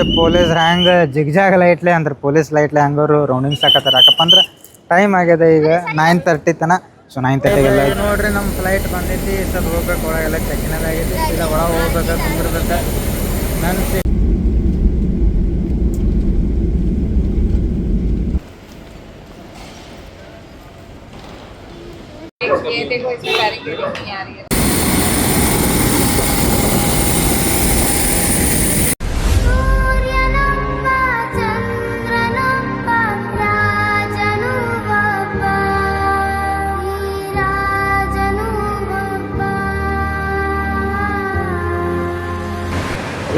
ನೋಡ್ರಿ ಪೊಲೀಸ್ ಹ್ಯಾಂಗ ಜಿಗ್ಜಾಗ್ ಲೈಟ್ಲೆ ಅಂದ್ರೆ ಪೊಲೀಸ್ ಲೈಟ್ಲೆ ಹಂಗವರು ರೌಂಡಿಂಗ್ ಸಾಕತ್ತಾರ. ಯಾಕಪ್ಪ ಅಂದ್ರೆ ಟೈಮ್ ಆಗಿದೆ ಈಗ 9:30 ತನ. ಸೊ 9:30ಗೆಲ್ಲ ನೋಡ್ರಿ ನಮ್ಮ ಫ್ಲೈಟ್ ಬಂದೈತಿ. ಸ್ವಲ್ಪ ಹೋಗ್ಬೇಕು, ಒಳಗೆಲ್ಲ ಚೆಕ್ಕಿನದ ಆಗೈತಿ. ಇಲ್ಲ ಒಳಗೆ ಹೋಗ್ಬೇಕು, ಕುಂದಿರ್ಬೇಕು. ನನ್ನ ये देखो इसमें कारीगरी नहीं आ रही है.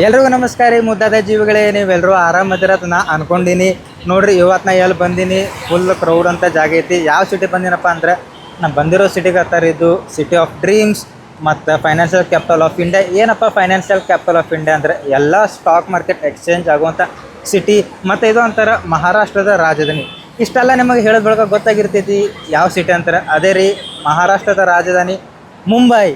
ಎಲ್ರಿಗೂ ನಮಸ್ಕಾರ ರೀ ಮುದ್ದಾದ ಜೀವಿಗಳೇ. ನೀವೆಲ್ಲರೂ ಆರಾಮದಿರತ್ತ ನಾ ಅನ್ಕೊಂಡಿನಿ. ನೋಡ್ರಿ ಇವತ್ತು ನಾ ಎಲ್ಲಿ ಬಂದೀನಿ, ಫುಲ್ ಕ್ರೌಡ್ ಅಂತ ಜಾಗ ಐತಿ. ಯಾವ ಸಿಟಿ ಬಂದಿನಪ್ಪ ಅಂದ್ರೆ ನಾನು ಬಂದಿರೋ ಸಿಟಿಗೆ ಹತ್ತಾರ ಇದು ಸಿಟಿ ಆಫ್ ಡ್ರೀಮ್ಸ್ ಮತ್ತು ಫೈನಾನ್ಷಿಯಲ್ ಕ್ಯಾಪಿಟಲ್ ಆಫ್ ಇಂಡಿಯಾ. ಏನಪ್ಪ ಫೈನಾನ್ಷಿಯಲ್ ಕ್ಯಾಪಿಟಲ್ ಆಫ್ ಇಂಡಿಯಾ ಅಂದರೆ ಎಲ್ಲ ಸ್ಟಾಕ್ ಮಾರ್ಕೆಟ್ ಎಕ್ಸ್ಚೇಂಜ್ ಆಗುವಂಥ ಸಿಟಿ, ಮತ್ತು ಇದು ಒಂಥರ ಮಹಾರಾಷ್ಟ್ರದ ರಾಜಧಾನಿ. ಇಷ್ಟೆಲ್ಲ ನಿಮಗೆ ಹೇಳೋದ್ ಬಳಕ ಗೊತ್ತಾಗಿರ್ತೈತಿ ಯಾವ ಸಿಟಿ ಅಂತಾರೆ. ಅದೇ ರೀ ಮಹಾರಾಷ್ಟ್ರದ ರಾಜಧಾನಿ ಮುಂಬೈ.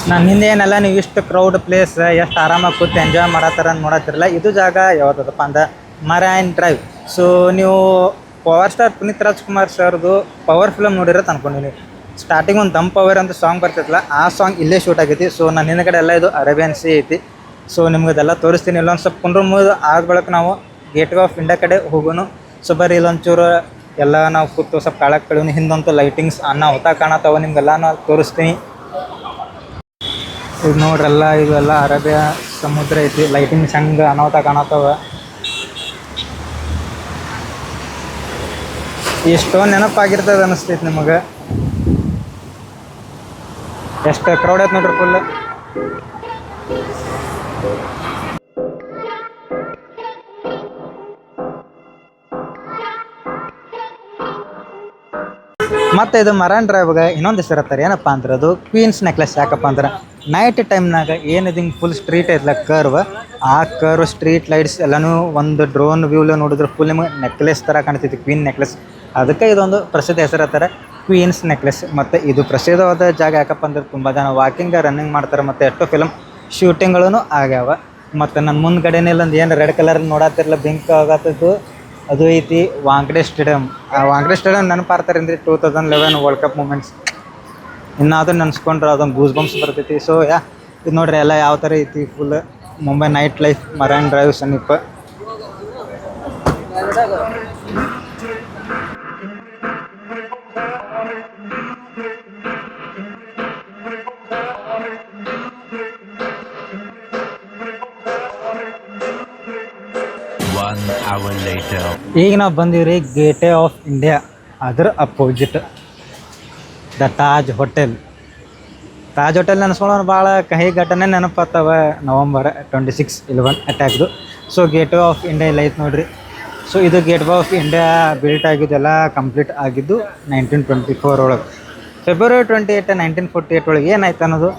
ನಾನು ಹಿಂದೆ ಏನೆಲ್ಲ ನೀವು ಇಷ್ಟು ಕ್ರೌಡ್ ಪ್ಲೇಸ್ ಎಷ್ಟು ಆರಾಮಾಗಿ ಕೂತು ಎಂಜಾಯ್ ಮಾಡತ್ತಾರ ಅಂತ ನೋಡತ್ತಿರಲ್ಲ. ಇದು ಜಾಗ ಯಾವ್ದದಪ್ಪ ಅಂದ್ರೆ ಮರೈನ್ ಡ್ರೈವ್. ಸೊ ನೀವು ಪವರ್ ಸ್ಟಾರ್ ಪುನೀತ್ ರಾಜ್ಕುಮಾರ್ ಸರ್ದು ಪವರ್ ಫಿಲಮ್ ನೋಡಿರತ್ತೆ ಅನ್ಕೊಂಡಿನಿ. ಸ್ಟಾರ್ಟಿಂಗ್ ಒಂದು ದಮ್ ಪವರ್ ಅಂತ ಸಾಂಗ್ ಬರ್ತಿತ್ತಲ್ಲ, ಆ ಸಾಂಗ್ ಇಲ್ಲೇ ಶೂಟ್ ಆಗೈತಿ. ಸೊ ನನ್ನ ಹಿಂದ್ಗಡೆ ಎಲ್ಲ ಇದು ಅರೇಬಿಯನ್ ಸಿ ಐತಿ. ಸೊ ನಿಮ್ಗೆ ಇದೆಲ್ಲ ತೋರಿಸ್ತೀನಿ. ಇಲ್ಲೊಂದು ಸ್ವಲ್ಪ ಕುಂಡ್ರ ಮುಗಿದು ಆಗ ಬಳಕ ನಾವು ಗೇಟ್ ವೇ ಆಫ್ ಇಂಡಿಯಾ ಕಡೆ ಹೋಗೋನು. ಸೊ ಬರೀ ಇಲ್ಲೊಂಚೂರು ಎಲ್ಲ ನಾವು ಕೂತು ಸ್ವಲ್ಪ ಕಾಳಕ್ಕೆ ಕಳೀನಿ. ಹಿಂದಂತೂ ಲೈಟಿಂಗ್ಸ್ ಅನ್ನ ಹೊತ್ತ ಕಾಣತ್ತವ, ನಿಮ್ಗೆಲ್ಲ ನಾನು ತೋರಿಸ್ತೀನಿ. ಇದು ನೋಡ್ರಲ್ಲ, ಇದು ಎಲ್ಲ ಅರೇಬಿಯಾ ಸಮುದ್ರ ಐತಿ. ಲೈಟಿಂಗ್ಸ್ ಹಂಗೆ ಅನಾಹುತ ಕಾಣತ್ತವ. ಎಷ್ಟೋ ನೆನಪಾಗಿರ್ತದೆ ಅನಿಸ್ತೈತಿ ನಿಮಗೆ. ಎಷ್ಟು ಕ್ರೌಡ್ ಐತೆ ನೋಡ್ರಿ ಫುಲ್. ಮತ್ತು ಇದು ಮರೈನ್ ಡ್ರೈವ್ಗೆ ಇನ್ನೊಂದು ಹೆಸರು ಇರ್ತಾರೆ. ಏನಪ್ಪ ಅಂದ್ರೆ ಅದು ಕ್ವೀನ್ಸ್ ನೆಕ್ಲೆಸ್. ಯಾಕಪ್ಪ ಅಂದ್ರೆ ನೈಟ್ ಟೈಮ್ನಾಗ ಏನಿದೆ ಹಿಂಗೆ ಫುಲ್ ಸ್ಟ್ರೀಟ್ ಐತಲ್ಲ ಕರ್ವ್, ಆ ಕರ್ವ್ ಸ್ಟ್ರೀಟ್ ಲೈಟ್ಸ್ ಎಲ್ಲನೂ ಒಂದು ಡ್ರೋನ್ ವ್ಯೂలో ನೋಡಿದ್ರೆ ಫುಲ್ ನಿಮಗೆ ನೆಕ್ಲೆಸ್ ಥರ ಕಾಣ್ತೈತಿ, ಕ್ವೀನ್ ನೆಕ್ಲೆಸ್. ಅದಕ್ಕೆ ಇದೊಂದು ಪ್ರಸಿದ್ಧ ಹೆಸರು ಇರ್ತಾರೆ ಕ್ವೀನ್ಸ್ ನೆಕ್ಲೆಸ್. ಮತ್ತು ಇದು ಪ್ರಸಿದ್ಧವಾದ ಜಾಗ. ಯಾಕಪ್ಪ ಅಂದ್ರೆ ತುಂಬ ಜನ ವಾಕಿಂಗ್ ರನ್ನಿಂಗ್ ಮಾಡ್ತಾರೆ, ಮತ್ತು ಎಷ್ಟೋ ಫಿಲಮ್ ಶೂಟಿಂಗ್ಗಳೂ ಆಗ್ಯಾವ. ಮತ್ತು ನನ್ನ ಮುಂದ್ಗಡೆನೆಲ್ಲ ಒಂದು ಏನು ರೆಡ್ ಕಲರ್ ನೋಡತ್ತಿರಲ್ಲ ಬೆಂಕ್ ಆಗತ್ತದ್ದು, ಅದು ಐತಿ ವಾಂಖೆಡೆ ಸ್ಟೇಡಿಯಂ. ಆ ವಾಂಖೆಡೆ ಸ್ಟೇಡಿಯಂ ನೆನಪಾರ್ತಾರೆ ಅಂದರೆ 2011 ವರ್ಲ್ಡ್ ಕಪ್ ಮೂಮೆಂಟ್ಸ್. ಇನ್ನಾದರೂ ನೆನೆಸ್ಕೊಂಡ್ರೆ ಅದೊಂದು ಗೂಸ್ ಬಂಪ್ಸ್ ಬರ್ತೈತಿ. ಸೊ ಇದು ನೋಡ್ರಿ ಎಲ್ಲ ಯಾವ ಥರ ಐತಿ full Mumbai night life marine drive ಸಮೀಪ. ಈಗ ನಾವು ಬಂದೀವ್ರಿ ಗೇಟ್ ವೇ ಆಫ್ ಇಂಡಿಯಾ. ಅದರ opposite the Taj hotel. Taj hotel ನೆನೆಸ್ಕೊಳ್ಳೋಣ ಭಾಳ ಕಹಿ ಘಟನೆ ನೆನಪಾಗ್ತಾವ. November 26/11 ಅಟ್ಯಾಕ್ದು. So gateway of India ಇಲ್ಲ ಐತೆ ನೋಡ್ರಿ. ಸೊ ಇದು gateway of India built ಆಗಿದ್ದೆಲ್ಲ ಕಂಪ್ಲೀಟ್ ಆಗಿದ್ದು 1924 ಒಳಗೆ. February 28, 1948 ಒಳಗೆ ಏನಾಯ್ತು ಅನ್ನೋದು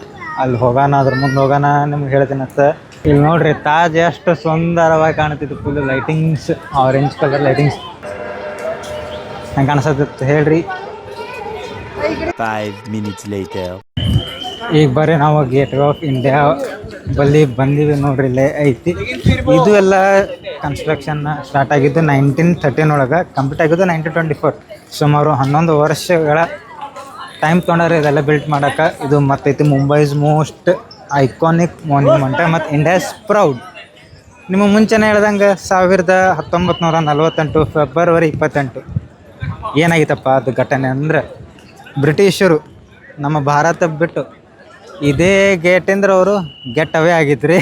ಅಲ್ಲಿ ಹೋಗೋಣ, ಅದ್ರ ಮುಂದೆ ಹೋಗೋಣ, ನಿಮ್ಗೆ ಹೇಳ್ತೀನಿ ಅಂತ. ಇಲ್ಲಿ ನೋಡ್ರಿ ತಾಜ್ ಎಷ್ಟು ಸುಂದರವಾಗಿ ಕಾಣ್ತಿತ್ತು. Full lightings, orange colour lightings ಹಂಗೆ ಕಾಣಿಸತ್ತಿತ್ತು. ಹೇಳ್ರಿ 5 minutes later. ಈಗ ಬರ್ರಿ ನಾವು ಗೇಟ್ ವೇ ಆಫ್ ಇಂಡಿಯಾ ಬಲ್ಲಿ ಬಂದೀವಿ. ನೋಡ್ರಿ ಇಲ್ಲೇ ಐತಿ. ಇದು ಎಲ್ಲ ಕನ್ಸ್ಟ್ರಕ್ಷನ್ ಸ್ಟಾರ್ಟ್ ಆಗಿದ್ದು 1913 ಒಳಗೆ, ಕಂಪ್ಲೀಟ್ ಆಗಿದ್ದು 1924. ಸುಮಾರು 11 ವರ್ಷಗಳ ಟೈಮ್ ತೊಗೊಂಡ್ರೆ ಇದೆಲ್ಲ ಬಿಲ್ಟ್ ಮಾಡೋಕೆ. ಇದು ಮತ್ತೈತಿ ಮುಂಬೈಸ್ ಮೋಸ್ಟ್ ಐಕಾನಿಕ್ ಮಾನ್ಯುಮೆಂಟ್ ಮತ್ತು ಇಂಡಿಯಾಸ್ ಪ್ರೌಡ್. ನಿಮ್ಮ ಮುಂಚೆನೇ ಹೇಳ್ದಂಗೆ 1948 February 28 ಏನಾಗಿತ್ತಪ್ಪ ಅದು ಘಟನೆ ಅಂದ್ರೆ, ಬ್ರಿಟಿಷರು ನಮ್ಮ ಭಾರತ ಬಿಟ್ಟು ಇದೇ ಗೇಟಿಂದ್ರ ಅವರು ಗೆಟ್ ಅವೇ ಆಗಿತ್ತು ರೀ.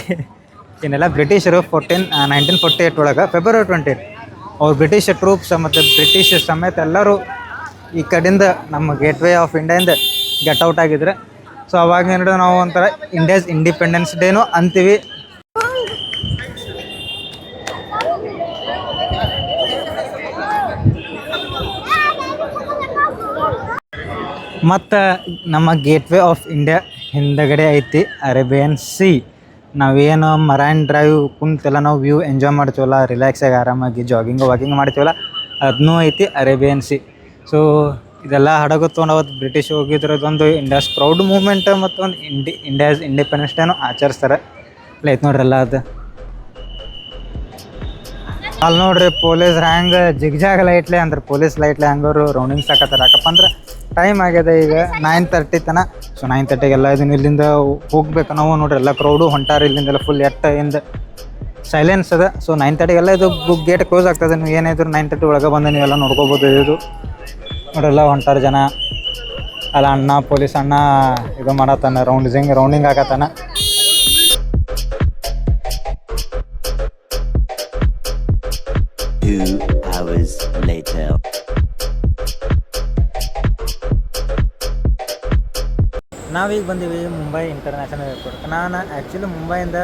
ಇನ್ನೆಲ್ಲ ಬ್ರಿಟಿಷರು 1948 ಒಳಗೆ February 28 ಅವ್ರು ಬ್ರಿಟಿಷ್ ಟ್ರೂಪ್ಸ್ ಮತ್ತು ಬ್ರಿಟಿಷ್ ಸಮೇತ ಎಲ್ಲರೂ ಈ ಕಡೆಯಿಂದ ನಮ್ಮ ಗೇಟ್ ವೇ ಆಫ್ ಇಂಡಿಯಿಂದ ಗೆಟ್ ಔಟ್ ಆಗಿದ್ರೆ. ಸೊ ಅವಾಗ ನಾವು ಒಂಥರ ಇಂಡಿಯಾಸ್ ಇಂಡಿಪೆಂಡೆನ್ಸ್ ಡೇನೂ ಅಂತೀವಿ. ಮತ್ತು ನಮ್ಮ ಗೇಟ್ ವೇ ಆಫ್ ಇಂಡಿಯಾ ಹಿಂದಗಡೆ ಐತಿ ಅರೇಬಿಯನ್ ಸಿ. ನಾವೇನು ಮರೈನ್ ಡ್ರೈವ್ ಕುಂತೆಲ್ಲ ನಾವು ವ್ಯೂ ಎಂಜಾಯ್ ಮಾಡ್ತೀವಲ್ಲ, ರಿಲ್ಯಾಕ್ಸಾಗಿ ಆರಾಮಾಗಿ ಜಾಗಿಂಗ್ ವಾಕಿಂಗ್ ಮಾಡ್ತೀವಲ್ಲ, ಅದನ್ನೂ ಐತಿ ಅರೇಬಿಯನ್ ಸಿ. ಸೊ ಇದೆಲ್ಲ ಹಡಗು ತೊಗೊಂಡು ಅವತ್ತು ಬ್ರಿಟಿಷ್ ಹೋಗಿದ್ರು ಅದೊಂದು ಇಂಡಿಯಾಸ್ ಪ್ರೌಡ್ ಮೂಮೆಂಟ್ ಮತ್ತು ಒಂದು ಇಂಡಿಯಾಸ್ ಇಂಡಿಪೆಂಡೆನ್ಸ್ ಡೇನು ಆಚರಿಸ್ತಾರೆ. ಇಲ್ಲ ಐತೆ ನೋಡ್ರಿ ಎಲ್ಲ ಅದು. ಅಲ್ಲಿ ನೋಡ್ರಿ ಪೊಲೀಸ್ ಹ್ಯಾಂಗೆ ಜಿಗ್ಜಾಗ ಲೈಟ್ಲೆ ಅಂದ್ರೆ ಪೊಲೀಸ್ ಲೈಟ್ಲೆ ಹಂಗವರು ರೌಂಡಿಂಗ್ ಸಾಕತ್ತಾರೆ. ಯಾಕಪ್ಪ ಅಂದ್ರೆ ಟೈಮ್ ಆಗಿದೆ ಈಗ 9:30 ತನ. ಸೊ 9:30ಗೆಲ್ಲ ಇದನ್ನ ಇಲ್ಲಿಂದ ಹೋಗ್ಬೇಕು ನಾವು. ನೋಡ್ರಿ ಎಲ್ಲ ಕ್ರೌಡು ಹೊಂಟಾರ ಇಲ್ಲಿಂದೆಲ್ಲ ಫುಲ್ ಇಂದ ಸೈಲೆನ್ಸ್ ಅದ. ಸೊ 9:30ಗೆಲ್ಲ ಇದು ಗೇಟ್ ಕ್ಲೋಸ್ ಆಗ್ತದೆ. ನೀವು ಏನಿದ್ರು 9:30 ಒಳಗೆ ಬಂದು ನೀವೆಲ್ಲ ನೋಡ್ಕೋಬೋದು. ಇದು ನೋಡ್ರೆಲ್ಲ ಹೊಂಟಾರ ಜನ. ಅಲ್ಲ ಅಣ್ಣ ಪೊಲೀಸ್ ಅಣ್ಣ ಇದು ಮಾಡತ್ತಾನ, ರೌಂಡಿಂಗ್ ಆಗತ್ತಾನ. ನಾವೀಗ ಬಂದೀವಿ ಮುಂಬೈ ಇಂಟರ್ನ್ಯಾಷನಲ್ ಏರ್ಪೋರ್ಟ್. ನಾನು ಆ್ಯಕ್ಚುಲಿ ಮುಂಬೈಯಿಂದ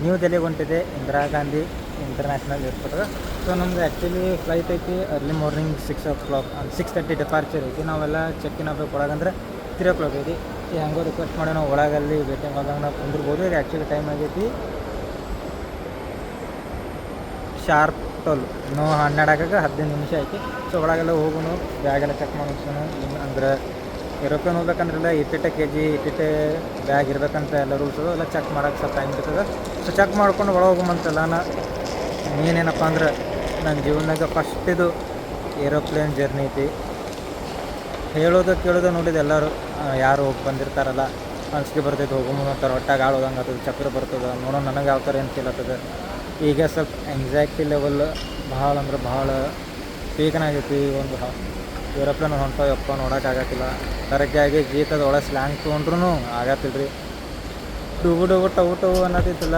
ನ್ಯೂ ದೆಹಲಿಗೆ ಹೊಂಟಿದ್ದೆ, ಇಂದಿರಾ ಗಾಂಧಿ ಇಂಟರ್ನ್ಯಾಷನಲ್ ಏರ್ಪೋರ್ಟ್ಗೆ. ಸೊ ನಮ್ದು ಆ್ಯಕ್ಚುಲಿ ಫ್ಲೈಟ್ ಐತಿ ಅರ್ಲಿ ಮಾರ್ನಿಂಗ್ 6 o'clock 6:30 ಡಿಪಾರ್ಚರ್ ಐತಿ. ನಾವೆಲ್ಲ ಚೆಕ್ ಇನ್ ಆಗಬೇಕು ಒಳಗಂದ್ರೆ 3 o'clock ಐತಿ. ಈ ಹೆಂಗೋ ರಿಕ್ವೆಸ್ಟ್ ಮಾಡಿ ನಾವು ಒಳಗಲ್ಲಿ ವೇಟಿಂಗ್ ಆದಾಗ ನಾವು ಕುಂದಿರ್ಬೋದು. ಈಗ ಆ್ಯಕ್ಚುಲಿ ಟೈಮ್ ಆಗೈತಿ ಶಾರ್ಪ್ 12, ಇನ್ನೂ 12 ಆಗಕ್ಕೆ 15 ನಿಮಿಷ ಐತಿ. ಸೊ ಒಳಗೆಲ್ಲ ಹೋಗೋಣ, ಬ್ಯಾಗೆಲ್ಲ ಚೆಕ್ ಮಾಡೋಣ. ಅಂದ್ರೆ ಏರೋಪ್ಲೇನ್ ಹೋಗ್ಬೇಕಂದ್ರೆಲ್ಲ ಇಟ್ಟಿಟ್ಟೆ KG ಇಟ್ಟಿಟ್ಟೆ ಬ್ಯಾಗ್ ಇರ್ಬೇಕಂತ ಎಲ್ಲ ರೂಲ್ಸು ಎಲ್ಲ ಚೆಕ್ ಮಾಡೋಕ್ಕೆ ಸ್ವಲ್ಪ ಟೈಮ್ ಇರ್ತದೆ. ಸೊ ಚೆಕ್ ಮಾಡ್ಕೊಂಡು ಒಳಗೆ ಹೋಗುವಂತೆಲ್ಲ ಏನೇನಪ್ಪ ಅಂದ್ರೆ ನನ್ನ ಜೀವನದಾಗ ಫಸ್ಟ್ ಇದು ಏರೋಪ್ಲೇನ್ ಜರ್ನಿ ಐತಿ. ಕೇಳೋದು ನೋಡಿದ್ದು ಎಲ್ಲರೂ ಯಾರು ಹೋಗಿ ಬಂದಿರ್ತಾರಲ್ಲ ಅನ್ಸಿಕೆ ಬರ್ತೈತೆ ಹೋಗೋ ಅಂತಾರೆ. ಒಟ್ಟಾಗಿ ಆಳೋದಂಗೆ ಆಗ್ತದೆ, ಚಕ್ರ ಬರ್ತದೆ ನೋಡೋ. ನನಗೆ ಯಾವ ಥರ ಏನು ಫೀಲ್ ಆಗ್ತದೆ ಈಗ ಸ್ವಲ್ಪ ಎಂಗ್ಸೈಟಿ ಲೆವೆಲ್ ಭಾಳ ಅಂದ್ರೆ ಭಾಳ ಪೀಕನಾಗೈತಿ. ಒಂದು ಏರೋಪ್ಲೇನ್ ಹೊಂಟೋಯಪ್ಪ ನೋಡೋಕ್ಕಾಗತ್ತಿಲ್ಲ. ಕರೆಕ್ಟಾಗಿ ಜೀತದ ಒಳಗೆ ಸ್ಲ್ಯಾಂಗ್ ತೊಗೊಂಡ್ರೂ ಆಗತ್ತಿಲ್ಲ ರೀ. ಟು ಅನ್ನೋದಿತ್ತಲ್ಲ.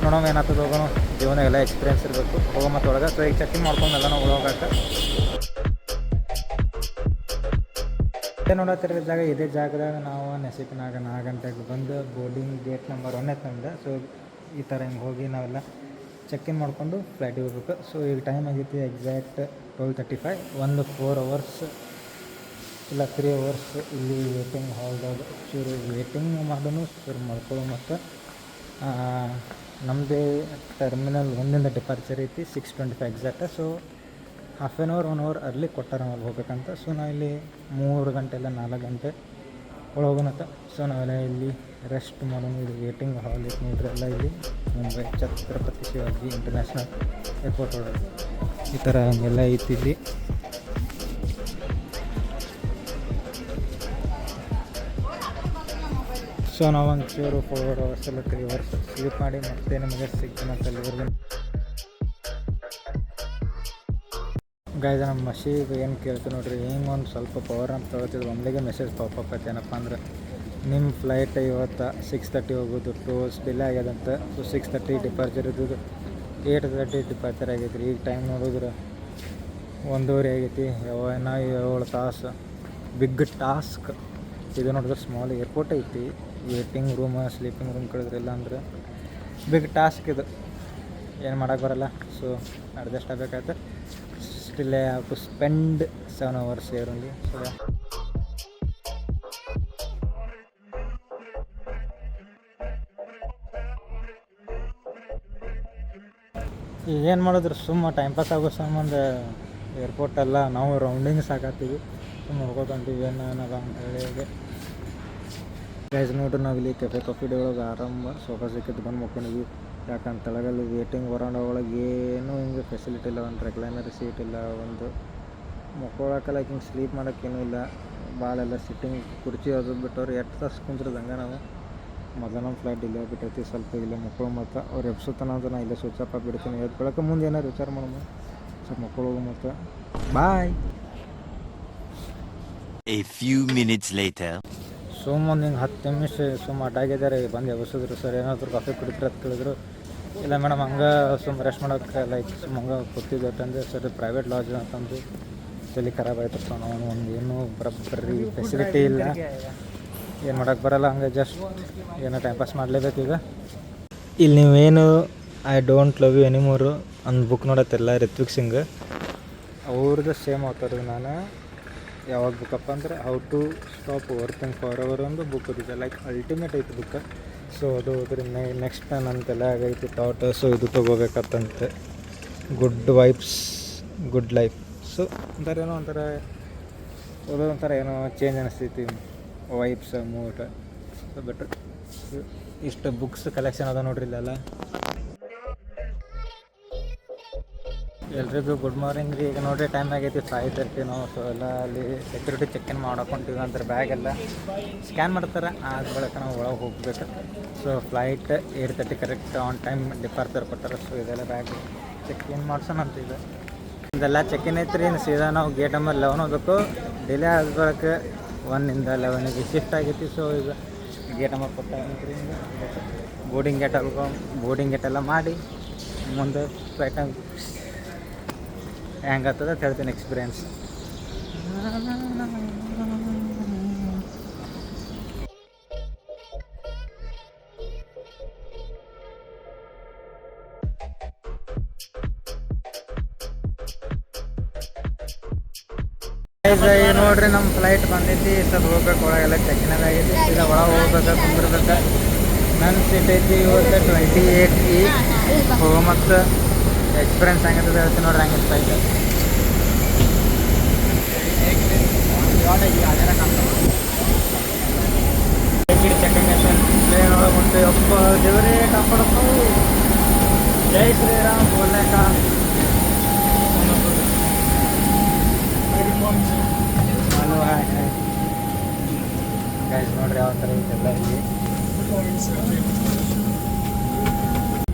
ನೋಡೋಣ ಏನಾಗ್ತದೆ, ಹೋಗೋಣ. ಜೀವನ ಎಲ್ಲ ಎಕ್ಸ್ಪೀರಿಯೆನ್ಸ್ ಇರಬೇಕು, ಹೋಗೋ ಮತ್ತು ಒಳಗೆ. ಸೊ ಈಗ ಚೆಕಿಂಗ್ ಮಾಡ್ಕೊಂಡೆಲ್ಲ ನಾವು ಹೋಗೋಕೆ ನೋಡತ್ತಿರೋ ಜಾಗ ಇದೇ ಜಾಗದಾಗ ನಾವು ನೆಸಿಪಿನಾಗ 4 ಗಂಟೆಗೆ ಬಂದು ಬೋರ್ಡಿಂಗ್ ಗೇಟ್ ನಂಬರ್ 1 ನಮ್ದು. ಸೊ ಈ ಥರ ಹಿಂಗೆ ಹೋಗಿ ನಾವೆಲ್ಲ ಚೆಕ್-ಇನ್ ಮಾಡಿಕೊಂಡು ಫ್ಲೈಟಿಗೆ ಹೋಗ್ಬೇಕು. ಸೊ ಈಗ ಟೈಮ್ ಆಗೈತಿ ಎಕ್ಸಾಕ್ಟ್ 12:35. 4 hours ಇಲ್ಲ 3 hours ಇಲ್ಲಿ ವೇಟಿಂಗ್ ಹಾಲ್ದಾಗ ಚೂರು ವೇಟಿಂಗ್ ಮಾಡೋನು ಚೂರು ಮಾಡ್ಕೊಳ್ಳೋ. ಮತ್ತು ನಮ್ಮದೇ ಟರ್ಮಿನಲ್ 1 ಡಿಪಾರ್ಚರ್ ಐತಿ 6:25 exact. So half an hour 1 hour early ಕೊಟ್ಟಾರ ನಾವು ಹೋಗ್ಬೇಕಂತ. ಸೊ ನಾವಿಲ್ಲಿ 3 ಗಂಟೆ ಇಲ್ಲ 4 ಗಂಟೆ ಒಳಗೆ ಹೋಗೋಣತ್ತ. ಸೊ ನಾವೆಲ್ಲ ಇಲ್ಲಿ ರೆಸ್ಟ್ ಮಾಡೋಣ. ಇದು ವೇಟಿಂಗ್ ಹಾಲ್ ಐತಿ ನೋಡ್ರಿ ಎಲ್ಲ ಇಲ್ಲಿ ಮುಂಬೈ ಛತ್ರಪತಿ ಶಿವಾಜಿ ಇಂಟರ್ನ್ಯಾಷನಲ್ ಏರ್ಪೋರ್ಟ್ ಒಳಗೆ ಈ ಥರ ಹಂಗೆಲ್ಲ ಐತಿ ಇಲ್ಲಿ. ಸೊ ನಾವು ಒಂಚೂರು 4 hours ಇಲ್ಲ 3 hours ಸ್ಲೀಪ್ ಮಾಡಿ ಮತ್ತೆ ನಮಗೆ ಸಿಗ್ತಾನಂತ ಅಲ್ಲಿವರೆಗೂ. ಗೈಸ್ ನಮ್ಮ ಮಷೀಗೆ ಏನು ಕೇಳ್ತೀವಿ ನೋಡ್ರಿ, ಹಿಂಗೆ ಒಂದು ಸ್ವಲ್ಪ ಪವರ್ ಅಂತ ತೊಗೊಳ್ತಿದ್ರು. ಒಮ್ಮೆಗೆ ಮೆಸೇಜ್ ಪಾಪಪ್ ಐತೆ ಏನಪ್ಪ ಅಂದ್ರೆ ನಿಮ್ಮ ಫ್ಲೈಟ್ ಇವತ್ತು 6:30 ಹೋಗೋದು 2 hours ಡಿಲೇ ಆಗ್ಯದಂತ. ಸೊ 6:30 ಡಿಪಾರ್ಚರ್ ಇದ್ದದ್ದು 8:30 ಡಿಪಾರ್ಚರ್ ಆಗೈತೆ ರೀ. ಈಗ ಟೈಮ್ ನೋಡಿದ್ರೆ 1:15 ಆಗೈತಿ. ಇನ್ನೂ 7 ತಾಸು ಬಿಗ್ ಟಾಸ್ಕ್ ಇದು. ನೋಡಿದ್ರೆ ಸ್ಮಾಲ್ ಏರ್ಪೋರ್ಟ್ ಐತಿ, ವೇಟಿಂಗ್ ರೂಮ್ ಸ್ಲೀಪಿಂಗ್ ರೂಮ್ ಕೇಳಿದ್ರೆ ಇಲ್ಲ ಅಂದ್ರೆ ಬಿಗ್ ಟಾಸ್ಕ್ ಇದು. ಏನು ಮಾಡೋಕ್ಕೆ ಬರೋಲ್ಲ. ಸೊ ಅಡ್ಜಸ್ಟ್ ಆಗಬೇಕಾಯ್ತು. Still I have to spend 7 hours here only. So ಏನು ಮಾಡಿದ್ರು ಸುಮ್ಮ ಟೈಮ್ ಪಾಸ್ ಆಗೋ ಸಂಬಂಧ ಏರ್ಪೋರ್ಟೆಲ್ಲ ನಾವು ರೌಂಡಿಂಗ್ ಸಾಕಾಗ್ತೀವಿ. ಸುಮ್ಮ ಹೋಗೋದಂತೀವಿ ಏನದ ಅಂತೇಳಿ. ಗೈಸ್ ನೋಡ್ರಿ ನಾವು ಇಲ್ಲಿ ಕಾಫಿ ಡೇ ಒಳಗೆ ಆರಾಮ ಸೋಫಾ ಸಿಕ್ಕಿದ್ದು ಬಂದು ಮುಕ್ಕೊಂಡಿದ್ವಿ. ಯಾಕಂತ ತೆಳಗಲ್ಲಿ ವೇಟಿಂಗ್ ವರಾಂಡ ಒಳಗೆ ಏನೂ ಹಿಂಗೆ ಫೆಸಿಲಿಟಿ ಇಲ್ಲ. ಒಂದು ರೆಕ್ಲೈನರ್ ಸೀಟ್ ಇಲ್ಲ, ಒಂದು ಮುಕ್ಕೊಳಕ್ಕೆಲ್ಲ ಹಿಂಗೆ ಸ್ಲೀಪ್ ಮಾಡೋಕ್ಕೇನೂ ಇಲ್ಲ. ಭಾಳೆಲ್ಲ ಸಿಟ್ಟಿಂಗ್ ಕುರ್ಚಿ ಅದು ಬಿಟ್ಟವ್ರು 8 ತಾಸು ಕುಂತಿರೋದಂಗೆ. ನಾವು ಮೊದಲು ನಮ್ಮ ಫ್ಲೈಟ್ ಡಿಲೇ ಆಗಿಬಿಟ್ಟೈತಿ. ಸ್ವಲ್ಪ ಇಲ್ಲೇ ಮಕ್ಕಳು ಮತ್ತು ಅವ್ರು ಎಬ್ಸುತ್ತಾನ ಅಂತ ನಾ ಇಲ್ಲೇ ಸ್ವಿಚ್ ಆಫ್ ಆಗಿಬಿಡ್ತೀನಿ. ಎದ್ಕೊಳಕ್ಕೆ ಮುಂದೆ ಏನಾರು ವಿಚಾರ ಮಾಡೋಣ. ಸ್ವಲ್ಪ ಮಕ್ಕಳು ಮತ್ತು ಬಾಯ್. A few minutes later. ಸುಮ್ಮೊಂದು ಹಿಂಗೆ 10 ನಿಮಿಷ ಅಡ್ಡಾಗಿದ್ದಾರೆ. ಬಂದು ಎಬ್ಸಿದ್ರು. ಸರ್ ಏನಾದರೂ ಕಾಫಿ ಕುಡಿದ್ರೆ ಅಂತ ಕೇಳಿದ್ರು. ಇಲ್ಲ ಮೇಡಮ್ ಹಂಗೆ ರೆಸ್ಟ್ ಮಾಡೋಕ್ಕೆ ಲೈಕ್ ಹಂಗೆ ಕೂತಿದ್ದೆ ಅಂತಂದು. ಸರ್ ಪ್ರೈವೇಟ್ ಲಾಡ್ಜ್ ಅಂತಂದು ತಲೆ ಖರಾಬ್ ಆಯ್ತಪ್ಪ. ನಾವು ಒಂದು ಏನೂ ಬರೀ ಫೆಸಿಲಿಟಿ ಇಲ್ಲ, ಏನು ಮಾಡೋಕ್ಕೆ ಬರೋಲ್ಲ. ಹಂಗೆ ಜಸ್ಟ್ ಏನೋ ಟೈಮ್ ಪಾಸ್ ಮಾಡಲೇಬೇಕು. ಈಗ ಇಲ್ಲಿ ನೀವೇನು ಐ ಡೋಂಟ್ ಲವ್ ಯು ಎನಿಮೋರು ಒಂದು ಬುಕ್ ನೋಡತ್ತಿಲ್ಲ, ರಿತ್ವಿಕ್ ಸಿಂಗ್ ಅವ್ರದ್ದು ಸೇಮ್ ಆಥರ್. ನಾನು ಯಾವಾಗ ಬುಕ್ಕಪ್ಪ ಅಂದ್ರೆ how to stop working for hour ಒಂದು ಬುಕ್ ಓದಿದೆ. ಲೈಕ್ ಅಲ್ಟಿಮೇಟ್ ಐತಿ ಬುಕ್. ಸೊ ಅದು ಅದ್ರ ನೆಕ್ಸ್ಟ್ ನನ್ನ ತಲೆ ಆಗೈತಿ ಥಾಟ್. ಸೊ ಇದು ತೊಗೋಬೇಕತ್ತಂತೆ. Good vibes good life. So ಒಂಥರ ಏನೋ ಒಂಥರ ಓದೋದೊಂಥರ ಏನೋ ಚೇಂಜ್ ಅನಿಸ್ತೈತಿ, ವೈಬ್ಸ್ ಮೂಟ್ ಬಟ್ ಇಷ್ಟು ಬುಕ್ಸ್ ಕಲೆಕ್ಷನ್ ಅದ ನೋಡ್ರಿ ಇಲ್ಲೆಲ್ಲ. ಎಲ್ರಿಗೂ ಗುಡ್ ಮಾರ್ನಿಂಗ್ ರೀ. ಈಗ ನೋಡಿರಿ ಟೈಮ್ ಆಗೈತಿ 5:30 ನಾವು. ಸೊ ಎಲ್ಲ ಅಲ್ಲಿ ಸೆಕ್ಯೂರಿಟಿ ಚೆಕ್ ಇನ್ ಮಾಡ್ಕೊಂತೀವಿ ಅಂದ್ರೆ ಬ್ಯಾಗ್ ಎಲ್ಲ ಸ್ಕ್ಯಾನ್ ಮಾಡ್ತಾರೆ. ಆದ ಬಳಿಕ ನಾವು ಒಳಗೆ ಹೋಗ್ಬೇಕು. So flight 8:30 correct on time departure ಕೊಟ್ಟಾರೆ. ಸೊ ಇದೆಲ್ಲ ಬ್ಯಾಗ್ ಚೆಕ್ ಇನ್ ಮಾಡ್ಸೋಣ ಅಂತ ಇದೆ. ಇದೆಲ್ಲ ಚೆಕ್ ಇನ್ ಐತ್ರಿ. ಸೀದಾ ನಾವು ಗೇಟ್ ನಂಬರ್ 11 ಹೋಗ್ಬೇಕು. ಡಿಲೇ ಆದ ಬಳಿಕ 1ಇಂದ 11ಗೆ ಶಿಫ್ಟ್ ಆಗೈತಿ. ಸೊ ಈಗ ಗೇಟ್ ನಂಬರ್ ಕೊಟ್ಟಾಗೈತ್ರಿ. ಬೋರ್ಡಿಂಗ್ ಗೇಟ್ ಎಲ್ಲ ಮಾಡಿ ಮುಂದೆ ಫ್ಲೈಟಾಗ ಹೆಂಗಾಗ್ತದೆ ಅಂತ ಹೇಳ್ತೀನಿ ಎಕ್ಸ್ಪೀರಿಯನ್ಸ್. ನೋಡ್ರಿ ನಮ್ಮ ಫ್ಲೈಟ್ ಬಂದೈತಿ. ಸ್ವಲ್ಪ ಹೋಗ್ಬೇಕು, ಒಳಗೆಲ್ಲ ಚೆಕಿನ್ ಆಗೈತಿ. ಸೀದಾ ಒಳಗೆ ಹೋಗ್ಬೇಕು, ಕುಂದಿರ್ಬೇಕು. ನನ್ನ ಸೀಟ್ ಐತಿ ಇವತ್ತು 28E. ಮತ್ತು ಎಕ್ಸ್ಪೀರಿಯನ್ಸ್ ಹೆಂಗಂತದ ಹೇಳ್ತೀನಿ ನೋಡ್ರಿ. ಹಂಗೆ ಫ್ಲೈಟ್ ಟ್ರೈನ್ ಒಳಗೆ ಹೊಂಟು ಅಪ್ಪ ದೇವರೇ ಕಾಪಾಡಪ್ಪ. ಜೈ ಶ್ರೀರಾಮ್ ಬೋಲ್ನೇಕ. ಗೈಸ್ ನೋಡ್ರಿ ಯಾವ ಥರ ಐತೆಲ್ಲ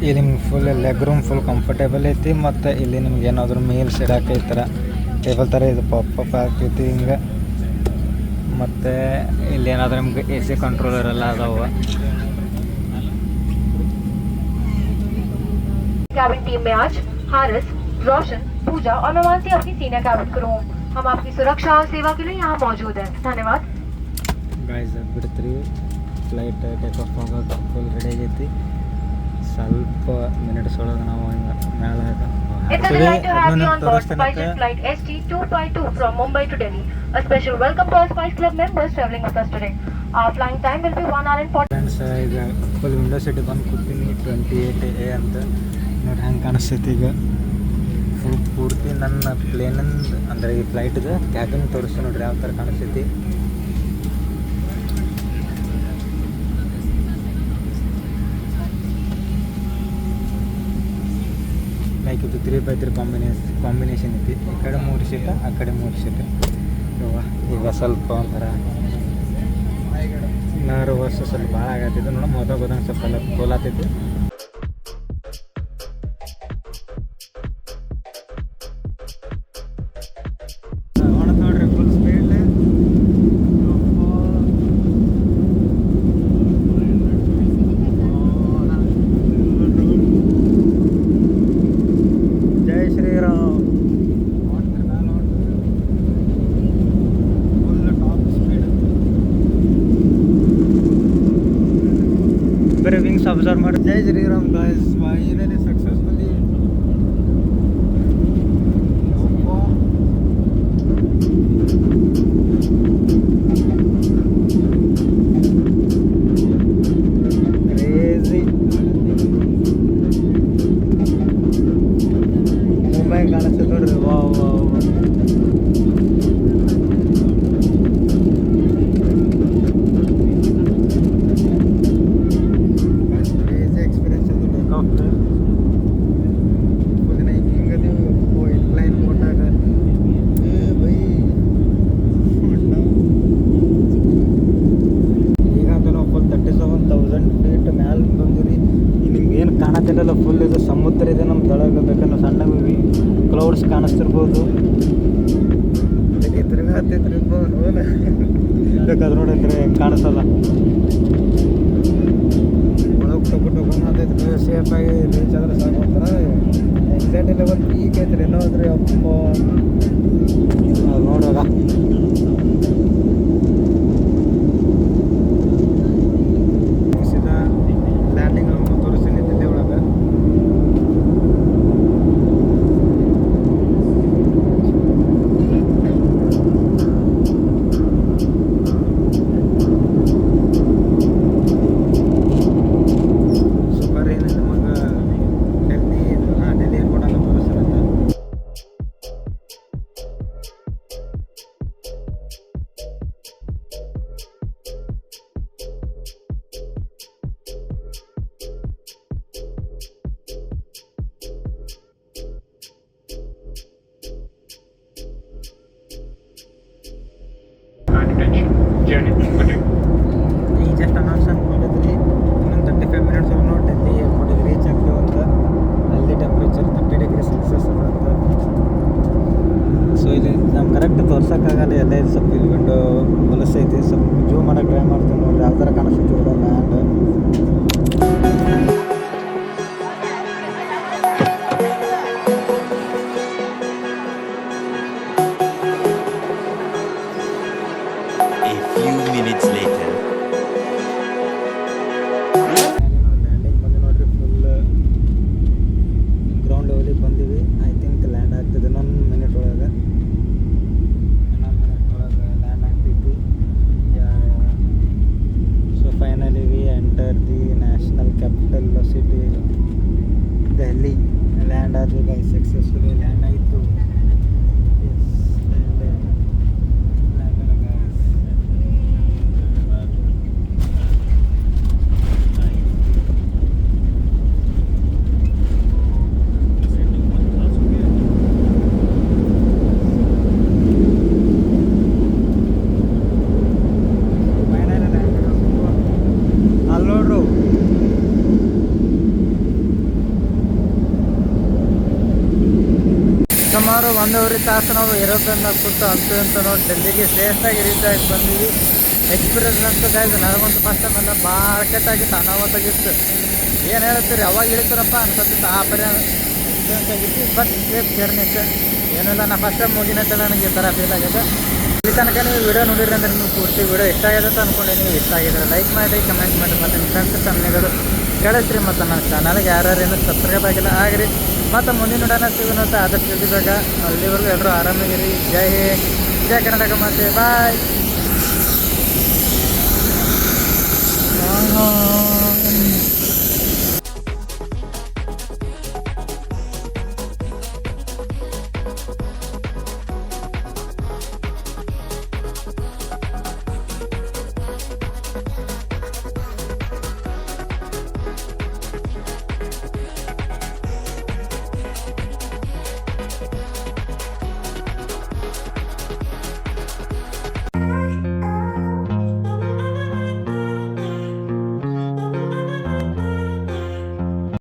ಇಲ್ಲಿ ನಿಮ್ಗೆ full leg room full comfortable ಐತಿ. ಮತ್ತು ಇಲ್ಲಿ ನಿಮ್ಗೆ ಏನಾದರೂ ಮೀಲ್ಸ್ ಇಡೋಕೆ ಈ ಥರ ಟೇಬಲ್ ಥರ ಇದು ಪಾಪ್ ಆಗ್ತೈತಿ ಹಿಂಗೆ. ಮತ್ತು ಇಲ್ಲಿ ಏನಾದರೂ ನಿಮ್ಗೆ AC ಕಂಟ್ರೋಲರ್ ಎಲ್ಲ ಅದಾವ. कैबिन टीम में आज हारिस, रोशन, पूजा और नवांसी अपनी सीनियर कैबिन क्रू। हम आपकी सुरक्षा और सेवा के लिए यहाँ मौजूद हैं। धन्यवाद। ಗಾಯ್ಸ್ ಬಿಡ್ತೀರಿ. ಫ್ಲೈಟ್ ಟೇಕ್ ಆಫ್ ಆಗೋದು ಫುಲ್ ರೆಡಿ ಆಗೈತಿ. ಸ್ವಲ್ಪ ಮಿನಿಟ್ಸ್ ಒಳಗೆ ನಾವು ಹಿಂಗೆ ಮೇಲೆ It's a delight to have you on board SpiceJet flight ST252 from Mumbai to Delhi. A special welcome to our Spice Club members traveling with us today. Our flying time will be 1 hour and 40 friends. ಈಗ full window seat ಬಂದು ಕೂತೀನಿ 28A ಅಂತ ನೋಡಿ ಹೆಂಗೆ ಕಾಣಿಸ್ತೈತಿ. ಈಗ full ಪೂರ್ತಿ ನನ್ನ ಪ್ಲೇನಿಂದ ಅಂದರೆ ಈ ಫ್ಲೈಟ್ದು ಕ್ಯಾಬಿನ್ ತೋರಿಸ್ತೀನಿ ನೋಡ್ರಿ ಯಾವ ಥರ ಕಾಣಿಸ್ತೈತಿ. ಲೈಕ್ ಇದು 3x3 ಕಾಂಬಿನೇಷನ್ ಐತಿ. ಈ ಕಡೆ 3 ಸೀಟ, ಆ ಕಡೆ 3 ಸೀಟ. ಈಗ ಸ್ವಲ್ಪ ಒಂಥರ ನರ್ವಸ್ ಸ್ವಲ್ಪ ಭಾಳ ಆಗತ್ತಿದ್ದು ನೋಡಿ. ಮೊದಲು ಹೋದಂಗೆ ಸ್ವಲ್ಪ ಎಲ್ಲ ಕೋಲಾತೈತಿ. ನೋಡ್ರಿ ಫುಲ್ ಸ್ಪೀಡ್. ಜೈ ಶ್ರೀರಾಮ್. Full top speed. ಬರೀ ವಿಂಗ್ಸ್ ಅಬ್ಸರ್ವ್ ಮಾಡಿ. ಜೈ Shri Ram guys, finally successfully. Crazy Mumbai ಕಾಣಿಸ್ತದೆ ನೋಡ್ರಿ. ವಾವ್ ಕ್ರೇಜಿ ಎಕ್ಸ್ಪೀರಿಯನ್ಸ್ ಅದು ಟೇಕ್ ಆಫ್. ಫುಲ್ ಹಿಂಗೆ ಅದೀವಿ ಇನ್ಕ್ಲೈನ್ ಮೋಡ್ನಾಗ. ಈಗಂತೂ ನಾವು ಫುಲ್ 37,000 ಫೀಟ್ ಮ್ಯಾಲೆ ಬಂದಿರಿ. ನಿಮ್ಗೆ ಏನು ಕಾಣತ್ತಿಲ್ಲಲ್ಲ, ಫುಲ್ ಇದು ಸಮುದ್ರ ಇದೆ ನಮ್ಮ ತಳಗ. ಬೇಕಂದ್ರೆ ಸಣ್ಣ ಕ್ಲೌಡ್ಸ್ ಕಾಣಿಸ್ತಿರ್ಬೋದು. ತಿರ್ಗಾತಿರ್ಬೋದು ಬೇಕಾದ್ರೆ ನೋಡಿದ್ರೆ ಹೆಂಗೆ ಕಾಣಿಸಲ್ಲ. ಒಳಗೆ ಟೊಕೊಟೊಕೊಂಡೈತ್ರಿ. ಸೇಫಾಗಿ ರೀಚ್ ಆದ್ರೆ ಸಾಕು. ಒಂಥರ ಎಕ್ಸೈಟಿ ಲೆವೆಲ್ ಪೀಕ್ ಐತ್ರಿ. ಇನ್ನೋದ್ರಿ ಅಪ್ಪ ನೋಡೋಣ. ಸೀದಾ ಲ್ಯಾಂಡಿಂಗ್ ತೋರಿಸ್ತೀನಿ ದಿಲ್ಲಿ ಒಳಗೆ. ಸೂಪರ್. ಏನು ನಮಗೆ ಡೆಲ್ಲಿ ಏರ್ಪೋರ್ಟ್ ಅಂತ ತೋರಿಸ್ತಿರುತ್ತೆ. ಈಗ ಜಸ್ಟ್ ಅನೌನ್ಸ್ಮೆಂಟ್ ಮಾಡಿದ್ರಿ ಇನ್ನೊಂದು 35 ಮಿನಿಟ್ಸ್ ನಾವು ಡೆಲ್ಲಿ ಏರ್ಪೋರ್ಟಿಗೆ ರೀಚ್ ಆಗ್ತೇವೆ ಅಂತ. ಅಲ್ಲಿ ಟೆಂಪ್ರೇಚರ್ 30 ಡಿಗ್ರಿ ಸೆಲ್ಸಿಯಸ್ ಅದ ಅಂತ. ಸೊ ಇಲ್ಲಿ ನಮ್ಗೆ ಕರೆಕ್ಟ್ ತೋರ್ಸೋಕ್ಕಾಗಲ್ಲ, ಎಲ್ಲ ಇದು ಸ್ವಲ್ಪ ಇಲ್ಲಿ ವಿಂಡೋ ಹೊಲಸೈತಿ, ಸ್ವಲ್ಪ ಜೂಮ್ ಮಾಡೋಕೆ ಟ್ರೈ ಮಾಡ್ತೀವಿ ನೋಡ್ರಿ ಯಾವ ಥರ ಕಾಣಿಸ್ತೈತಿ ಕೂಡ land. A few minutes later. Landing ಬಂದು ನೋಡ್ರಿ, ಫುಲ್ ಗ್ರೌಂಡ್ ಲೆವೆಲಿಗೆ ಬಂದೀವಿ. ಐ ಥಿಂಕ್ ಲ್ಯಾಂಡ್ ಆಗ್ತದೆ ಇನ್ನೊಂದು ಮಿನಿಟ್ ಒಳಗೆ ಲ್ಯಾಂಡ್ ಆಗ್ತೈತಿ. So finally we enter the national capital city Delhi. Land ಆದ್ವಿ ಗೈ, ಸಕ್ಸಸ್ಫುಲಿ ಲ್ಯಾಂಡ್ ಆಯಿತು. ನೋಡ್ರು ಸುಮಾರು 1.5 ತಾಸು ನಾವು ಏರೋಪ್ಲೇನ್ನಾಗ ಕೂತು ಅಂತೂ ಅಂತ ನೋಡಿ ಡೆಲ್ಲಿಗೆ ಸೇಫಾಗಿ ರೀಚ್ ಆಗಿ ಬಂದೀವಿ. ಎಕ್ಸ್ಪೀರಿಯನ್ಸ್ ಅಂತೂ ಗಾಯ್ದು ನನಗಂತೂ ಫಸ್ಟ್ ಟೈಮ್ ಎಲ್ಲ ಭಾಳ ಕೆಟ್ಟಾಗಿತ್ತು, ಅನಾಹುತಾಗಿತ್ತು. ಏನು ಹೇಳ್ತೀರಿ, ಅವಾಗ ಇಳಿತಾರಪ್ಪ ಅನ್ಸತ್ತಿತ್ತು, ಆ ಪರಿ ಎಕ್ಸ್ಪೀರಿಯನ್ಸ್ ಆಗಿತ್ತು. ಬಟ್ ಸೇಫ್ ಜರ್ನಿ ಇತ್ತು, ಏನೆಲ್ಲ ನಾ ಫಸ್ಟ್ ಟೈಮ್ ಮುಗಿನಂತ ನನಗೆ ಈ ಥರ ಫೀಲ್ ಆಗಿದೆ. ಈ ತನಕ ನೀವು ವಿಡಿಯೋ ನೋಡಿರಿ ಅಂದ್ರೆ ನಿಮ್ಗೆ ಪೂರ್ತಿ ವಿಡಿಯೋ ಇಷ್ಟ ಆಗಿದೆ ಅಂತ ಅಂದ್ಕೊಂಡೆ. ನೀವು ಇಷ್ಟ ಆಗಿದ್ರೆ ಲೈಕ್ ಮಾಡಿ, ಕಮೆಂಟ್ ಮಾಡಿ, ಮತ್ತು ನಿಮ್ಮ ಫ್ರೆಂಡ್ಸ್ ಫ್ಯಾಮಿಲಿಗಳು ಕಳಿಸ್ರಿ. ಮತ್ತು ನನ್ನ ಚಾನಲ್ಗೆ ಯಾರ್ಯಾರು ಏನೂ ಸಬ್ಸ್ಕ್ರೈಬ್ ಆಗಿಲ್ಲ ಆಗಿರಿ. ಮತ್ತು ಮುಂದಿನ ವಿಡಿಯೋನ ಸಿಗೋಣ ಅಂತ ಆದಷ್ಟು ತಿಳಿದಾಗ. ಅಲ್ಲಿವರೆಗೂ ಎಲ್ಲರೂ ಆರಾಮಾಗಿರಿ. ಜೈ ಹಿಂದ್, ಜೈ ಕರ್ನಾಟಕ ಮಾತೆ, ಬಾಯ್.